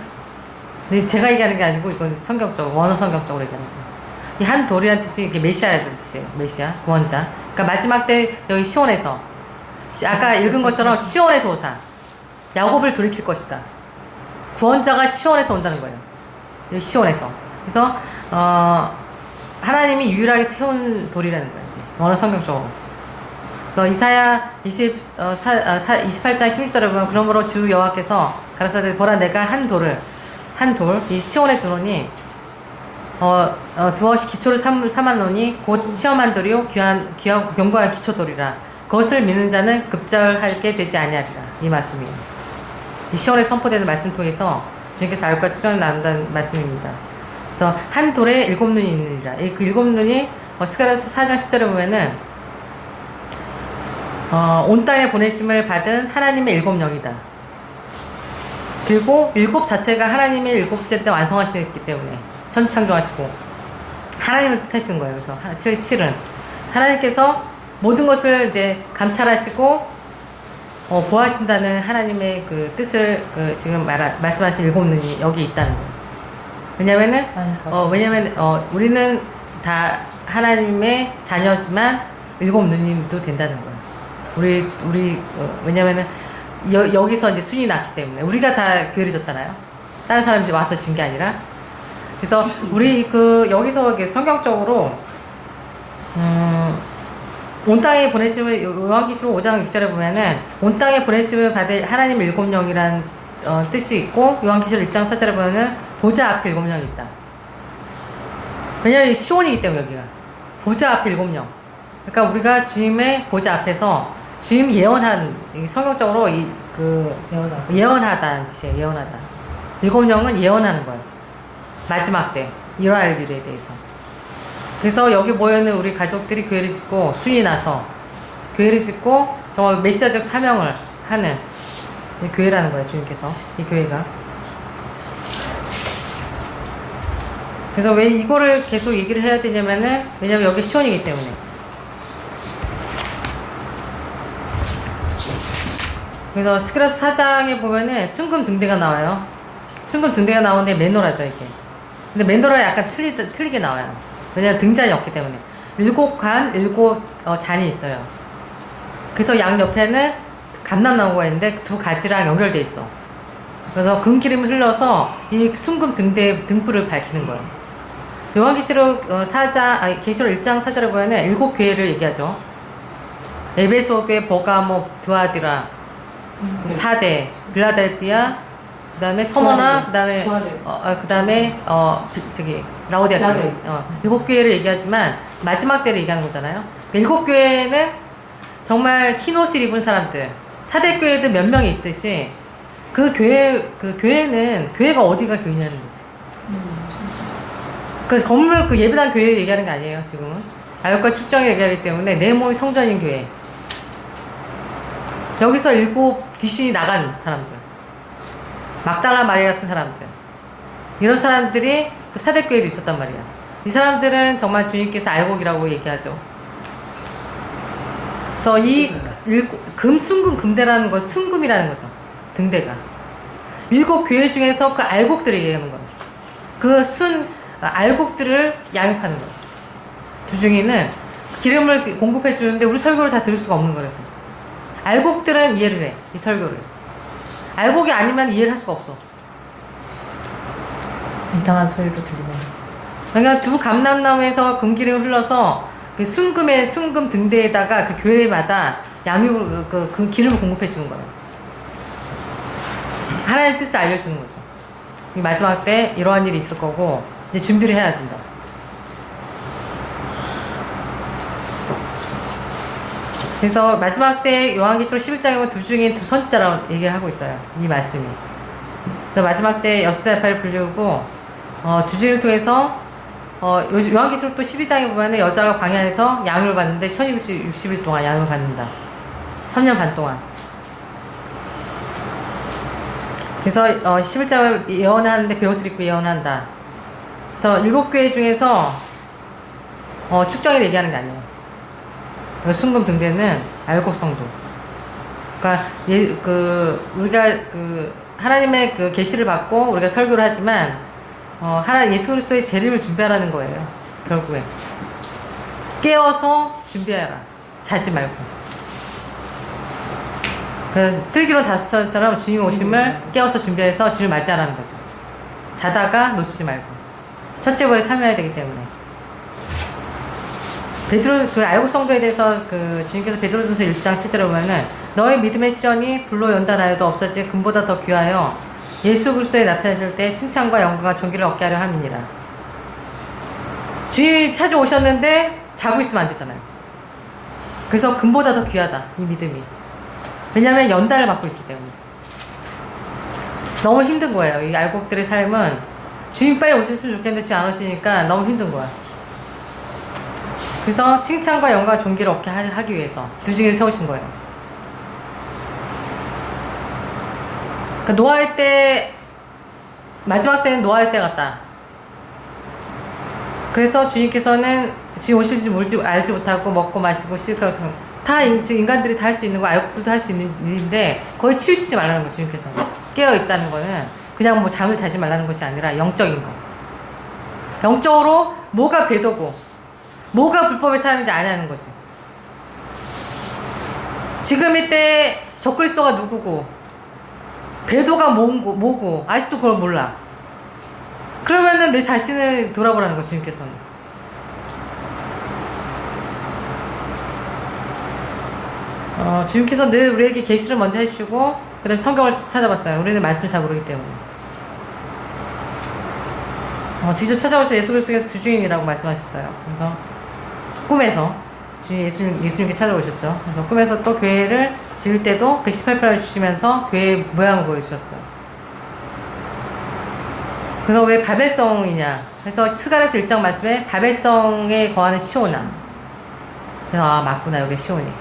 근데 제가 얘기하는 게 아니고 이건 성경적으로, 원어 성경적으로 얘기하는 거예요. 이 한 돌이라는 뜻이 이게 메시아라는 뜻이에요. 메시아, 구원자. 그러니까 마지막 때 여기 시온에서, 아까 읽은 것처럼 시온에서 오사. 야곱을 돌이킬 것이다. 구원자가 시온에서 온다는 거예요. 여기 시온에서. 그래서, 하나님이 유일하게 세운 돌이라는 거예요. 원어 성경적으로. 그래서 이사야 28장 16절에 보면 그러므로 주 여호와께서 가라사대 보라 내가 한 돌, 이 시온에 두노니 두어 기초를 삼아놓으니 곧 시험한 돌이요 귀하고 견고한 기초돌이라 그것을 믿는 자는 급절하게 되지 아니하리라. 이 말씀이에요. 이 시온에 선포되는 말씀 통해서 주님께서 알과 추정을 나눈다는 말씀입니다. 그래서 한 돌에 7눈이 있느니라. 그 7눈이 스가랴서 4장 10절에 보면은 온 땅에 보내심을 받은 하나님의 7영이다. 그리고 7 자체가 하나님의 7째 때 완성하시기 때문에 천지창조하시고 하나님을 뜻하시는 거예요. 그래서 7은 하나님께서 모든 것을 이제 감찰하시고 보하신다는 하나님의 그 뜻을 지금 말씀하신 7눈이 여기 있다는 거예요. 왜냐면은 우리는 다 하나님의 자녀지만 7눈이도 된다는 거예요. 왜냐면은 여기서 이제 순이 났기 때문에 우리가 다 교회를 졌잖아요. 다른 사람들이 와서 진 게 아니라. 그래서 우리 여기서 성경적으로 온 땅에 보내심을 요한계시록 5장 6절에 보면은 온 땅에 보내심을 받을 하나님 7영이라는 뜻이 있고 요한계시록 1장 4절에 보면은 보좌 앞에 7영이 있다. 왜냐하면 시온이기 때문에 여기가 보좌 앞에 7영. 그러니까 우리가 주님의 보좌 앞에서 주님 예언한 성경적으로 예언하다는 뜻이에요. 예언하다. 7영은 예언하는 거예요. 마지막 때 일어날 일에 대해서. 그래서 여기 모여있는 우리 가족들이 교회를 짓고 순이 나서 교회를 짓고 정말 메시아적 사명을 하는 교회라는 거예요. 주님께서 이 교회가. 그래서 왜 이거를 계속 얘기를 해야 되냐면은 왜냐면 여기 시온이기 때문에. 그래서 스가랴서 4장에 보면은 순금 등대가 나와요. 순금 등대가 나오는데 메노라죠 이게. 근데 메노라가 약간 틀리게 나와요. 왜냐면 등잔이 없기 때문에 7관 7 잔이 있어요. 그래서 양 옆에는 감람나무가 있는데 2가지랑 연결돼 있어. 그래서 금기름이 흘러서 이 순금 등대의 등불을 밝히는 거예요. 요한계시록 계시록 1장 4절에 보면은 7 교회를 얘기하죠. 에베소 교회, 버가모, 드아디라, 사대, 빌라델피아, 그다음에 서머나, 그다음에 라오디아 교회. 7 교회를 얘기하지만 마지막 때를 얘기하는 거잖아요. 7 교회는 정말 흰 옷을 입은 사람들. 사대 교회도 몇 명이 있듯이 그 교회는 교회가 어디가 교회냐는 거지. 그 건물 예배당 교회를 얘기하는 게 아니에요, 지금은. 아역과 축정을 얘기하기 때문에 내 몸이 성전인 교회. 여기서 7 귀신이 나간 사람들. 막달라 마리 같은 사람들. 이런 사람들이 사대교회도 있었단 말이야. 이 사람들은 정말 주님께서 알곡이라고 얘기하죠. 그래서 이 순금, 금대라는 건 순금이라는 거죠. 등대가. 7 교회 중에서 그 알곡들을 얘기하는 거예요. 알곡들을 양육하는 거예요. 두중이는 기름을 공급해 주는데 우리 설교를 다 들을 수가 없는 거라서. 알곡들은 이해를 해. 이 설교를. 알곡이 아니면 이해를 할 수가 없어. 이상한 소리로 들리는 거죠. 그러니까 2 감람나무에서 금기름이 흘러서 그 순금 등대에다가 그 교회마다 양육을 그 기름을 공급해 주는 거예요. 하나님의 뜻을 알려주는 거죠. 마지막 때 이러한 일이 있을 거고 이제 준비를 해야 된다. 그래서 마지막 때 요한계시록 11장에 보면 2 중에 2 선지자라고 얘기를 하고 있어요. 이 말씀이. 그래서 마지막 때 여시사파를 불리우고 2 주를 통해서 요한계시록 또 12장에 보면 여자가 광야에서 양을 받는데 1260일 동안 양을 받는다. 3년 반 동안. 그래서 11장을 예언하는데 베옷을 입고 예언한다. 그래서 7 교회 중에서 축정일 얘기하는 게 아니에요. 순금 등대는 알곡 성도. 그러니까 우리가 하나님의 그 계시를 받고 우리가 설교를 하지만 예수 그리스도의 재림을 준비하라는 거예요. 결국에 깨어서 준비하라. 자지 말고. 그 슬기로운 다섯처럼 주님 오심을 깨어서 준비해서 주님을 맞이하라는 거죠. 자다가 놓치지 말고 첫째 벌에 참여해야 되기 때문에. 알곡 성도에 대해서 주님께서 베드로전서 1장 7절에 보면은 너의 믿음의 시련이 불로 연단하여도 없어질 금보다 더 귀하여 예수 그리스도에 나타나실 때 칭찬과 영광과 존귀를 얻게 하려 함이니라. 주님이 찾아오셨는데 자고 있으면 안 되잖아요. 그래서 금보다 더 귀하다, 이 믿음이. 왜냐하면 연단을 받고 있기 때문에. 너무 힘든 거예요. 이 알곡들의 삶은 주님 빨리 오셨으면 좋겠는데 주님 안 오시니까 너무 힘든 거야. 그래서 칭찬과 영광과 존귀를 얻게 하기 위해서 두 증인을 세우신 거예요. 그러니까 노아의 때, 마지막 때는 노아의 때 같다. 그래서 주님께서는 주님 오실지 알지 못하고 먹고 마시고 쉴까 다 인간들이 다 할 수 있는 거, 알곡들도 할 수 있는 일인데 거의 치우치지 말라는 거. 주님께서는 깨어 있다는 거는 그냥 뭐 잠을 자지 말라는 것이 아니라 영적인 거. 영적으로 뭐가 배도고 뭐가 불법의 삶인지 아냐는 거지. 지금 이때 적그리스도가 누구고 배도가 뭐고 아직도 그걸 몰라. 그러면은 내 자신을 돌아보라는 거. 주님께서는 주님께서 늘 우리에게 계시를 먼저 해주시고 그 다음에 성경을 찾아봤어요. 우리는 말씀을 잘 모르기 때문에. 직접 찾아오셔서 예수 그리스도께서 두 주인이라고 말씀하셨어요. 그래서 꿈에서 예수님께 찾아오셨죠. 그래서 꿈에서 또 교회를 지을 때도 118편을 주시면서 교회의 모양을 보여주셨어요. 그래서 왜 바벨성이냐. 그래서 스가랴서 1장 말씀에 바벨성에 거하는 시온아. 그래서 맞구나, 여기 시온이.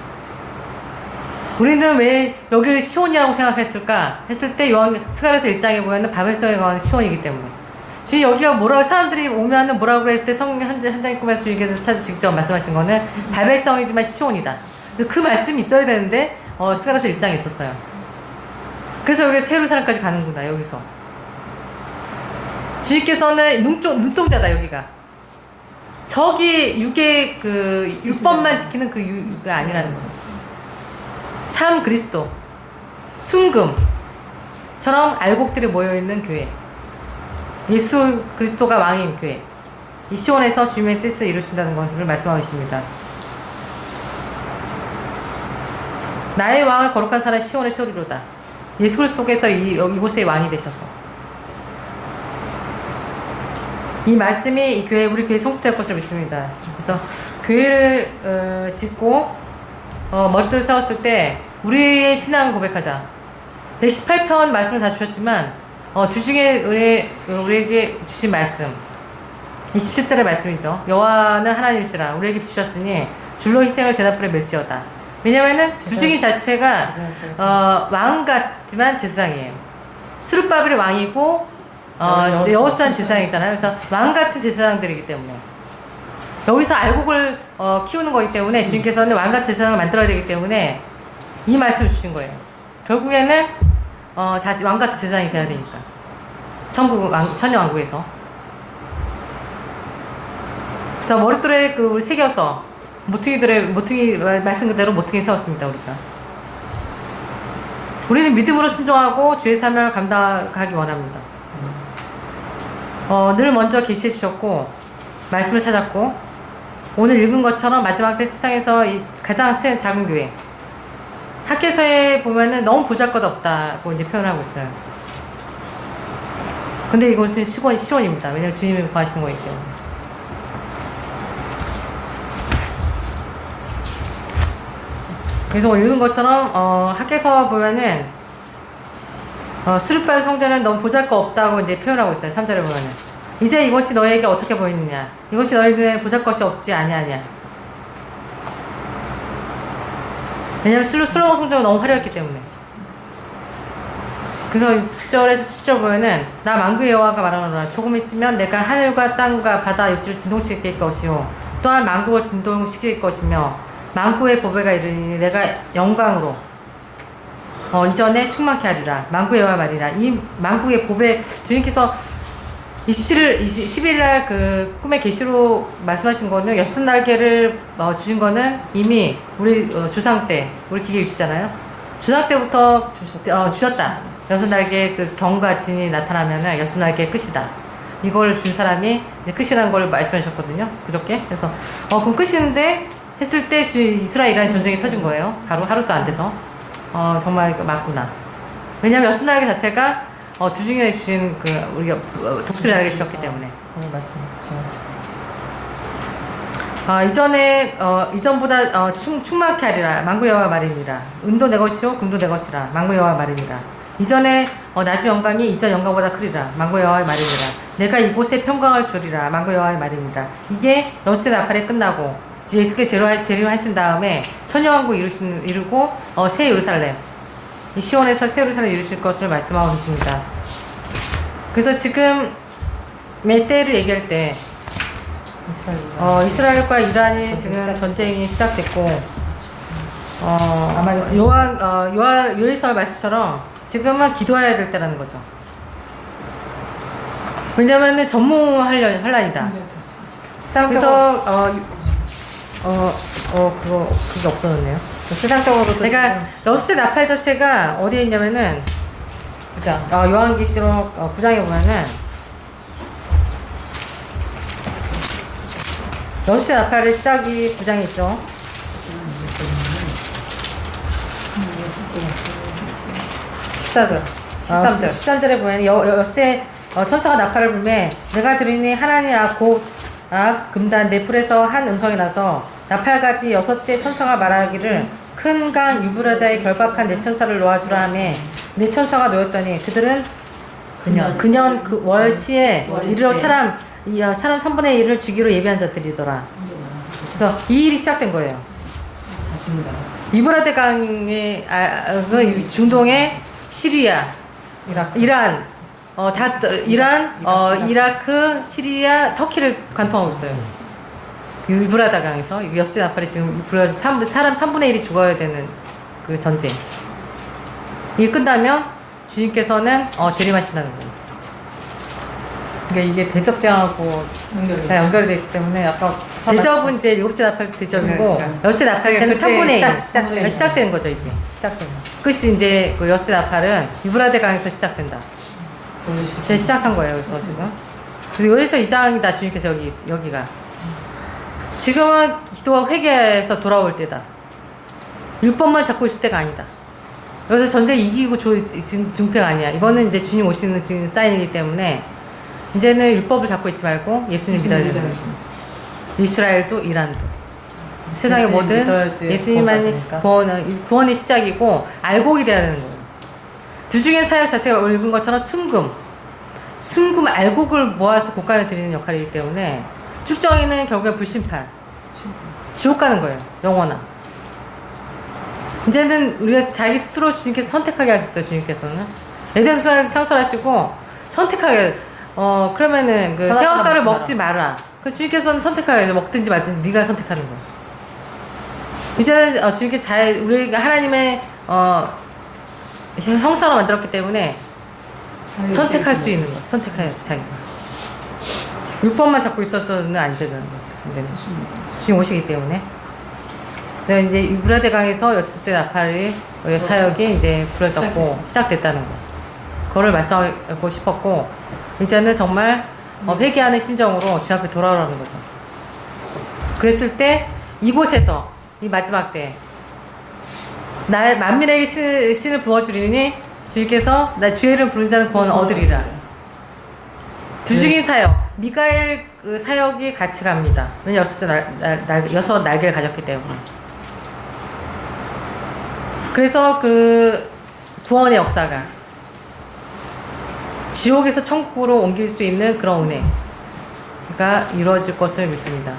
우리는 왜 여기를 시온이라고 생각했을까 했을 때 스가랴서 1장에 보면은 바벨성에 거하는 시온이기 때문에. 주님 여기가 사람들이 오면은 뭐라고 그랬을 때 성경 한 장의 꿈에서 주님께서 직접 말씀하신 거는 바벨성이지만 시온이다. 그 말씀이 있어야 되는데 스가랴서 1장에 있었어요. 그래서 여기 세루살렘까지 가는구나. 여기서 주님께서는 눈동자다. 여기가 저기 율법만 지키는 그 아니라는 거예요. 참 그리스도 순금처럼 알곡들이 모여있는 교회, 예수 그리스도가 왕인 교회, 이 시온에서 주님의 뜻을 이루신다는 것을 말씀하고 있습니다. 나의 왕을 거룩한 사람 시온에 세우리로다. 예수 그리스도께서 이곳의 왕이 되셔서 이 말씀이 우리 교회 성취될 것을 믿습니다. 그래서 교회를 짓고 머릿돌을 세웠을 때 우리의 신앙을 고백하자. 118편 말씀을 다 주셨지만 주중에 우리에게 주신 말씀 27절의 말씀이죠. 여호와는 하나님이시라 우리에게 주셨으니 줄로 희생을 제단불에 맺지어다. 왜냐면은 주중이 자체가 왕 같지만 제사장이에요. 스룹바벨이 왕이고 여호수아는 제사장이잖아요. 그래서 왕 같은 제사장들이기 때문에 여기서 알곡을 키우는 거기 때문에 주님께서는 왕 같은 제사장을 만들어야 되기 때문에 이 말씀을 주신 거예요. 결국에는 다 왕 같은 제사장이 돼야 되니까 천년왕국에서. 그래서 머릿돌에 새겨서 모퉁이 말씀 그대로 모퉁이 세웠습니다. 우리는 믿음으로 순종하고 주의 사명을 감당하기 원합니다. 늘 먼저 계시해 주셨고 말씀을 찾았고 오늘 읽은 것처럼 마지막 때 세상에서 가장 작은 교회 학계서에 보면은 너무 보잘것없다고 이제 표현하고 있어요. 근데 이것은 시온입니다. 왜냐면 주님이 구하시는 거기 때문에. 그래서 읽은 것처럼 학계서 보면은 스룹바벨 성전은 너무 보잘것없다고 이제 표현하고 있어요. 3절에 보면은 이제 이것이 너에게 어떻게 보이느냐. 이것이 너에게 보잘것이 없지 아니하냐. 왜냐면 솔로몬 성전은 너무 화려했기 때문에. 그래서 6절에서 7절 보면은 나 만구의 여호와가 말하노라. 조금 있으면 내가 하늘과 땅과 바다 육지를 진동시킬 것이요 또한 만국을 진동시킬 것이며 만국의 보배가 이르니 내가 영광으로 이전에 충만케 하리라. 만국의 여호와 말이라. 이 만국의 보배 주님께서 10일 날 그 꿈의 계시로 말씀하신 거는 여섯 날개를 주신 거는 이미 우리 주상 때 우리 기계 주시잖아요. 주상 때부터 주셨다. 여섯 날개 그 경과 진이 나타나면은 여섯 날개의 끝이다. 이걸 준 사람이 이제 끝이라는 걸 말씀하셨거든요. 그저께. 그래서 그럼 끝인데 했을 때 이스라엘이라는 전쟁이 터진 거예요. 하루도 안 돼서. 정말 맞구나. 왜냐면 여섯 날개 자체가 주중에 주신 그 우리가 독수리 날개 주셨기 때문에. 맞습니다. 이전보다 충만케 하리라. 만국의 여호와 말이니라. 은도 내 것이요 금도 내 것이라. 만국의 여호와 말이니라. 이전에 나주 영광이 이전 영광보다 크리라. 만국의 여호와의 말이니라. 내가 이곳에 평강을 주리라. 만국의 여호와의 말이니라. 이게 여호수아 나팔이 끝나고 예수께서 재림하신 다음에 천여왕국 이루고 새 예루살렘 이 시온에서 새 예루살렘 이루실 것을 말씀하고 있습니다. 그래서 지금 때를 얘기할 때 이스라엘과 이란이 지금 전쟁이 시작됐고 요엘서 말씀처럼 지금은 기도해야 될 때라는 거죠. 왜냐면은 전무환란이다. 그래서 그게 없어졌네요. 세상적으로도 그러니까 여수의 나팔 자체가 어디에 있냐면은 9장. 요한계시록 9장에 보면은 여수의 나팔의 시작이 9장에 있죠. 14절. 13절. 13절에 보면 여수의 천사가 나팔을 불매 내가 들으니 하나님 금단 네 뿔에서 한 음성이 나서 나팔가지 여섯째 천사가 말하기를 큰 강 유브라다에 결박한 네 천사를 놓아주라 하며 네 천사가 놓였더니 그들은 그년 그 월시에 이르러 사람 3분의 1을 주기로 예비한 자들이더라. 그래서 이 일이 시작된 거예요. 유브라데 강의 중동의 시리아, 이란, 이라크, 시리아, 터키를 관통하고 있어요. 유브라데 강에서 여수의 나팔이 지금 불어서 사람 3분의 1이 죽어야 되는 그 전쟁. 이게 끝나면 주님께서는 재림하신다는 거예요. 그러니까 이게 대접장하고 다 연결이 되기 때문에 아까 대접은 이제 일곱째 나팔 대접이고 여섯째 나팔 때는 3분의 1 시작되는 거죠. 이게 시작되는 끝이 이제 그 여섯째 나팔은 유브라데 강에서 시작된다. 이제 시작한 거예요. 그래서 지금 그래서 여기서 2장이다. 주님께서 여기가 지금은 기도와 회개해서 돌아올 때다. 율법만 잡고 있을 때가 아니다. 여기서 전쟁 이기고 증패가 아니야. 이거는 이제 주님 오시는 지금 사인이기 때문에 이제는 율법을 잡고 있지 말고 예수님 믿어야 된다. 이스라엘도 이란도 세상의 모든 예수님만이 구원의 시작이고 알곡이 되어야 되는 거예요. 두 중의 사역 자체가 읽은 것처럼 순금 알곡을 모아서 곡간에 드리는 역할이기 때문에 축정에는 결국에 불심판 지옥 가는 거예요. 영원한. 이제는 우리가 자기 스스로 주님께서 선택하게 하셨어요. 주님께서는 에덴에서 창설하시고 선택하게 그러면은 그 새우가를 먹지 마라. 그 주님께서는 선택하게 먹든지 말든지 네가 선택하는 거야. 이제는 주님께서 우리가 하나님의 형상으로 만들었기 때문에 선택할 수 있는 거. 선택해야지 자기가. 율법만 잡고 있어서는 안 되는 거죠. 이제는 주님 오시기 때문에. 내가 이제 유브라데 강에서 여섯째 나팔의 사역이 이제 부러졌고 시작됐다는 거. 그거를 말씀하고 싶었고 이제는 정말 회개하는 심정으로 주 앞에 돌아오라는 거죠. 그랬을 때 이곳에서 이 마지막 때 만민에게 신을 부어주리니 주님께서 나 주의 이름 부르는 자는 구원 얻으리라. 두 중인 사역 미가엘 그 사역이 같이 갑니다. 왜냐 여섯 날개를 가졌기 때문에. 그래서 그 구원의 역사가 지옥에서 천국으로 옮길 수 있는 그런 은혜가 이루어질 것을 믿습니다.